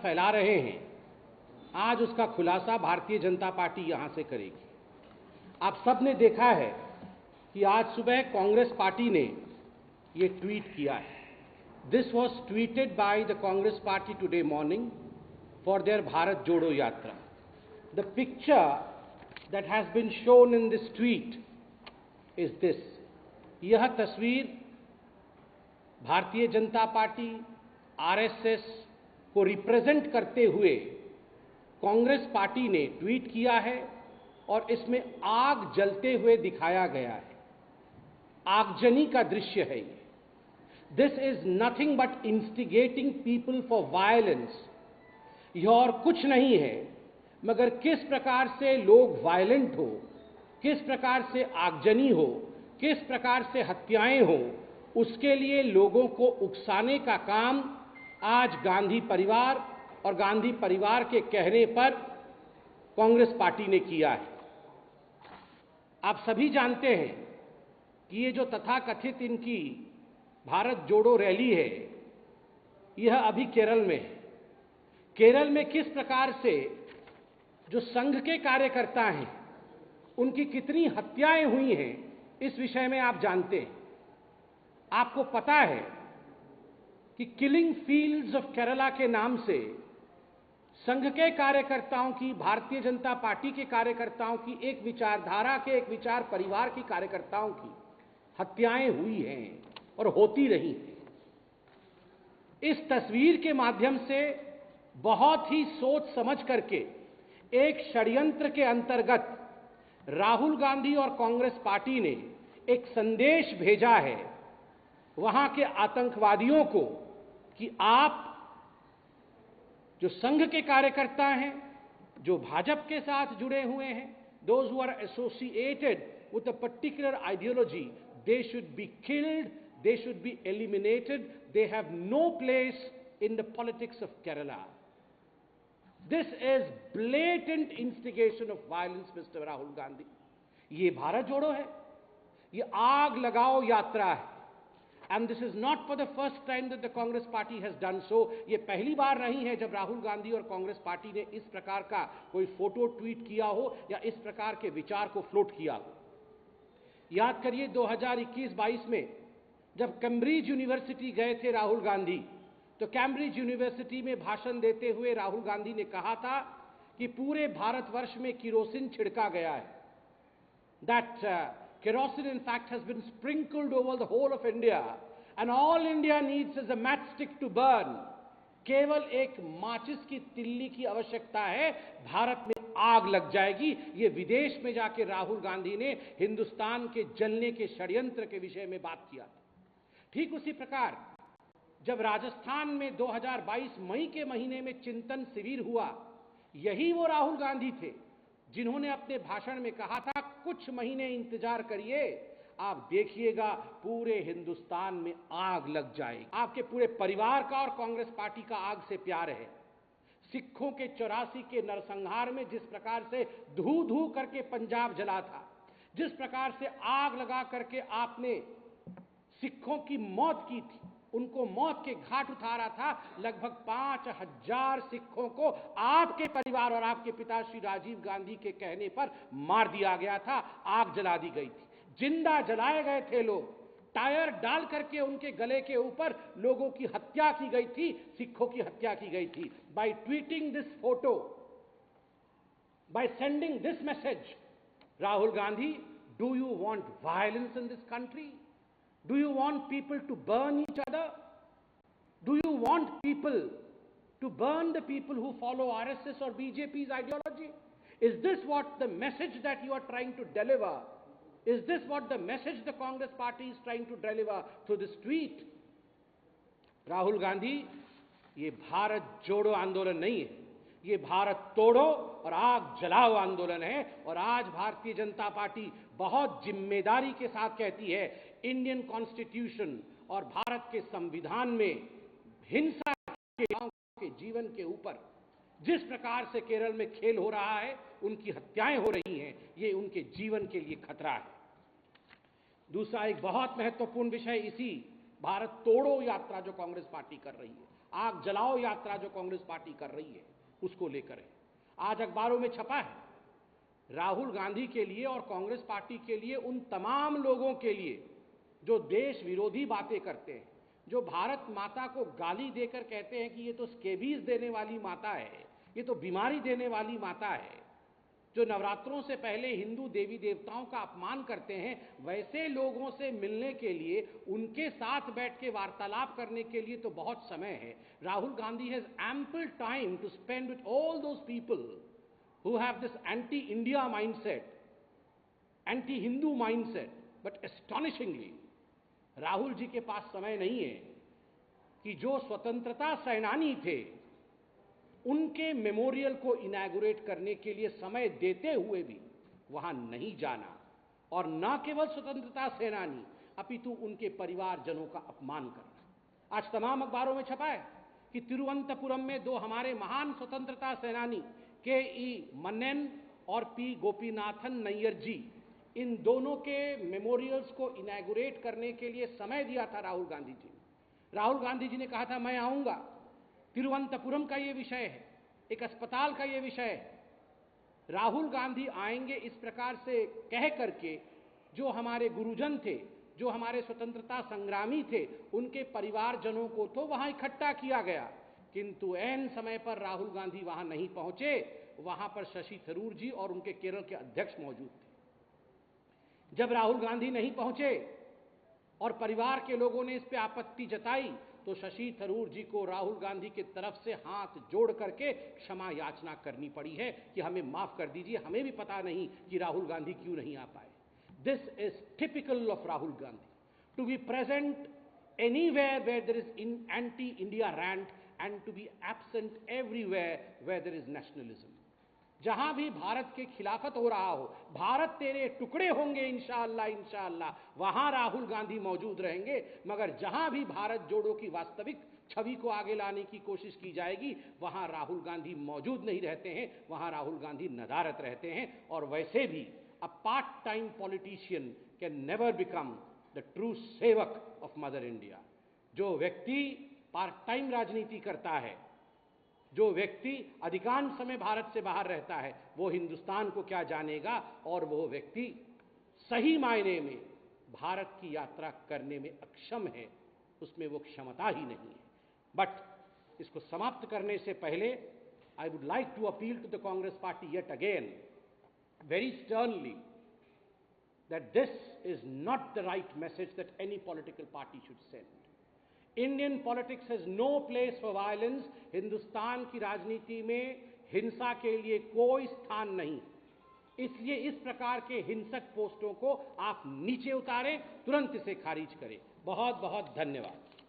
फैला रहे हैं, आज उसका खुलासा भारतीय जनता पार्टी यहां से करेगी। आप सब ने देखा है कि आज सुबह कांग्रेस पार्टी ने ये ट्वीट किया है। This was tweeted by the Congress party today morning for their Bharat Jodo Yatra. The picture that has been shown in this tweet is this. यह तस्वीर भारतीय जनता पार्टी, आरएसएस को रिप्रेजेंट करते हुए कांग्रेस पार्टी ने ट्वीट किया है और इसमें आग जलते हुए दिखाया गया है। आगजनी का दृश्य है ये। This is nothing but instigating people for violence. यह और कुछ नहीं है मगर किस प्रकार से लोग वायलेंट हो, किस प्रकार से आगजनी हो, किस प्रकार से हत्याएं हो, उसके लिए लोगों को उकसाने का काम आज गांधी परिवार और गांधी परिवार के कहने पर कांग्रेस पार्टी ने किया है। आप सभी जानते हैं कि ये जो तथाकथित इनकी भारत जोड़ो रैली है, यह अभी केरल में है। केरल में किस प्रकार से जो संघ के कार्यकर्ता हैं, उनकी कितनी हत्याएं हुई हैं, इस विषय में आप जानते हैं। आपको पता है कि किलिंग फील्ड्स ऑफ केरला के नाम से संघ के कार्यकर्ताओं की, भारतीय जनता पार्टी के कार्यकर्ताओं की, एक विचारधारा के, एक विचार परिवार की कार्यकर्ताओं की हत्याएं हुई हैं और होती रही हैं। इस तस्वीर के माध्यम से बहुत ही सोच समझ करके एक षड्यंत्र के अंतर्गत राहुल गांधी और कांग्रेस पार्टी ने एक संदेश भेजा है वहां के आतंकवादियों को कि आप जो संघ के कार्यकर्ता हैं, जो भाजपा के साथ जुड़े हुए हैं, those who are associated with a particular ideology, they should be killed, they should be eliminated, they have no place in the politics of Kerala. This is blatant instigation of violence, Mr. Rahul Gandhi. ये भारत जोड़ो है, ये आग लगाओ यात्रा है। And this is not for the first time that the Congress party has done so. ये पहली बार नहीं है जब राहुल गांधी और कांग्रेस पार्टी ने इस प्रकार का कोई फोटो ट्वीट किया हो या इस प्रकार के विचार को फ्लोट किया हो। याद करिए 2021-22 में जब कैम्ब्रिज यूनिवर्सिटी गए थे राहुल गांधी, तो कैम्ब्रिज यूनिवर्सिटी में भाषण देते हुए राहुल गांधी ने कहा था कि पूरे भारतवर्ष में किरोसिन छिड़का गया है। That kerosene in fact has been sprinkled over the whole of India and all India needs is a matchstick to burn. केवल एक माचिस की तिल्ली की आवश्यकता है, भारत में आग लग जाएगी। ये विदेश में जाके राहुल गांधी ने हिंदुस्तान के जलने के षड्यंत्र के विषय में बात किया। ठीक उसी प्रकार जब राजस्थान में 2022 मई के महीने में चिंतन शिविर हुआ, यही वो राहुल गांधी थे जिन्होंने अपने भाषण में कहा था कुछ महीने इंतजार करिए, आप देखिएगा पूरे हिंदुस्तान में आग लग जाएगी। आपके पूरे परिवार का और कांग्रेस पार्टी का आग से प्यार है। सिखों के 84 के नरसंहार में जिस प्रकार से धू धू करके पंजाब जला था, जिस प्रकार से आग लगा करके आपने सिखों की मौत की थी, उनको मौत के घाट उतारा था, लगभग 5000 सिखों को आपके परिवार और आपके पिता श्री राजीव गांधी के कहने पर मार दिया गया था, आग जला दी गई थी, जिंदा जलाए गए थे लोग, टायर डाल करके उनके गले के ऊपर लोगों की हत्या की गई थी, सिखों की हत्या की गई थी। By tweeting this photo, by sending this message, Rahul Gandhi, do you want violence in this country? Do you want people to burn each other? Do you want people to burn the people who follow RSS or BJP's ideology? Is this what the message that you are trying to deliver? Is this what the message the Congress party is trying to deliver through this tweet? Rahul Gandhi, ये भारत जोड़ो आंदोलन नहीं है, ये भारत तोड़ो और आग जलाओ आंदोलन है। और आज भारतीय जनता पार्टी बहुत जिम्मेदारी के साथ कहती है, इंडियन कॉन्स्टिट्यूशन और भारत के संविधान में हिंसा के जीवन के ऊपर जिस प्रकार से केरल में खेल हो रहा है, उनकी हत्याएं हो रही हैं, ये उनके जीवन के लिए खतरा है। दूसरा एक बहुत महत्वपूर्ण विषय इसी भारत तोड़ो यात्रा जो कांग्रेस पार्टी कर रही है, आग जलाओ यात्रा जो कांग्रेस पार्टी कर रही है उसको लेकर है। आज अखबारों में छपा है राहुल गांधी के लिए और कांग्रेस पार्टी के लिए, उन तमाम लोगों के लिए जो देश विरोधी बातें करते हैं, जो भारत माता को गाली देकर कहते हैं कि ये तो स्केबीज देने वाली माता है, ये तो बीमारी देने वाली माता है, जो नवरात्रों से पहले हिंदू देवी देवताओं का अपमान करते हैं, वैसे लोगों से मिलने के लिए, उनके साथ बैठ के वार्तालाप करने के लिए तो बहुत समय है। Rahul Gandhi has ample time to spend with all those people who have this anti-India mindset, anti-Hindu mindset, but astonishingly, Rahul ji के पास समय नहीं है कि जो स्वतंत्रता सेनानी थे उनके मेमोरियल को इनॉग्रेट करने के लिए समय देते हुए भी वहां नहीं जाना, और न केवल स्वतंत्रता सेनानी अपितु उनके परिवारजनों का अपमान करना। आज तमाम अखबारों में छपा है कि तिरुवनंतपुरम में दो हमारे महान स्वतंत्रता सेनानी के.ई. मन्नेन और पी. गोपीनाथन नैयर जी, इन दोनों के मेमोरियल्स को इनॉग्रेट करने के लिए समय दिया था राहुल गांधी जी ने। राहुल गांधी जी ने कहा था मैं आऊंगा, तिरुवनंतपुरम का ये विषय है, एक अस्पताल का ये विषय है। राहुल गांधी आएंगे इस प्रकार से कह करके जो हमारे गुरुजन थे, जो हमारे स्वतंत्रता संग्रामी थे, उनके परिवारजनों को तो वहां इकट्ठा किया गया, किंतु ऐन समय पर राहुल गांधी वहां नहीं पहुंचे। वहां पर शशि थरूर जी और उनके केरल के अध्यक्ष मौजूद थे। जब राहुल गांधी नहीं पहुंचे और परिवार के लोगों ने इस पे आपत्ति जताई तो शशि थरूर जी को राहुल गांधी की तरफ से हाथ जोड़ करके क्षमा याचना करनी पड़ी है कि हमें माफ कर दीजिए, हमें भी पता नहीं कि राहुल गांधी क्यों नहीं आ पाए। This is typical of Rahul Gandhi, to be present anywhere where there is anti-India rant and to be absent everywhere where there is nationalism. जहां भी भारत के खिलाफत हो रहा हो, भारत तेरे टुकड़े होंगे इंशाअल्लाह इंशाअल्लाह, वहां राहुल गांधी मौजूद रहेंगे। मगर जहां भी भारत जोड़ो की वास्तविक छवि को आगे लाने की कोशिश की जाएगी, वहां राहुल गांधी मौजूद नहीं रहते हैं, वहां राहुल गांधी नदारत रहते हैं। और वैसे भी a part time politician can never become the true सेवक ऑफ मदर इंडिया। जो व्यक्ति पार्ट टाइम राजनीति करता है, जो व्यक्ति अधिकांश समय भारत से बाहर रहता है, वो हिंदुस्तान को क्या जानेगा, और वो व्यक्ति सही मायने में भारत की यात्रा करने में अक्षम है, उसमें वो क्षमता ही नहीं है। बट इसको समाप्त करने से पहले I would like to appeal to the Congress party yet again very sternly that this is not the right message that any political party should send. Indian politics has no place for violence. Hindustan की राजनीति में हिंसा के लिए कोई स्थान नहीं। इसलिए इस प्रकार के हिंसक पोस्टों को आप नीचे उतारें, तुरंत इसे खारिज करें। बहुत बहुत धन्यवाद।